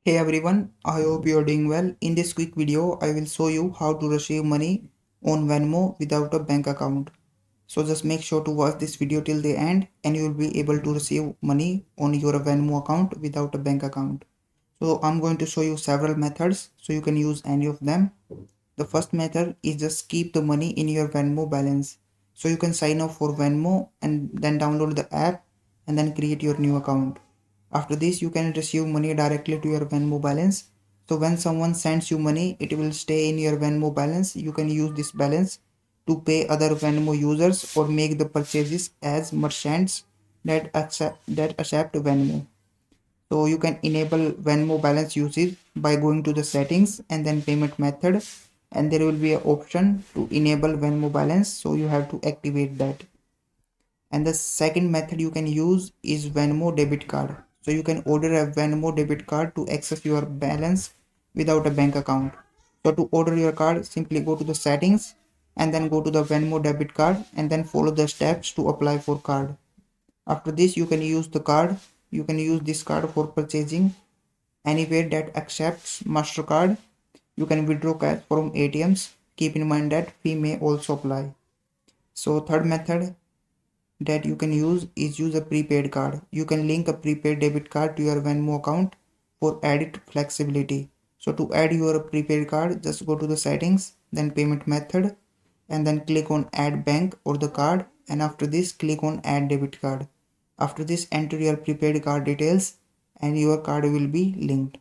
Hey everyone, I hope you are doing well. In this quick video, I will show you how to receive money on Venmo without a bank account. So just make sure to watch this video till the end and you will be able to receive money on your Venmo account without a bank account. So I'm going to show you several methods so you can use any of them. The first method is just keep the money in your Venmo balance. So you can sign up for Venmo and then download the app and then create your new account. After this, you can receive money directly to your Venmo balance. So when someone sends you money, it will stay in your Venmo balance. You can use this balance to pay other Venmo users or make the purchases as merchants that accept Venmo. So you can enable Venmo balance usage by going to the settings and then payment method, and there will be an option to enable Venmo balance. So you have to activate that. And the second method you can use is Venmo debit card. So you can order a Venmo debit card to access your balance without a bank account. So to order your card, simply go to the settings and then go to the Venmo debit card and then follow the steps to apply for card. After this, you can use the card. You can use this card for purchasing anywhere that accepts MasterCard. You can withdraw cash from ATMs. Keep in mind that fee may also apply. So third method that you can use a prepaid card. You can link a prepaid debit card to your Venmo account for added flexibility. So to add your prepaid card, just go to the settings, then payment method, and then click on add bank or the card, and after this click on add debit card. After this, enter your prepaid card details and your card will be linked.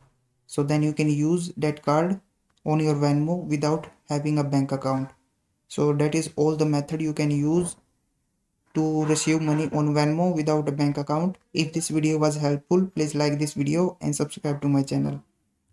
So then you can use that card on your Venmo without having a bank account. So that is all the method you can use to receive money on Venmo without a bank account. If this video was helpful, please like this video and subscribe to my channel.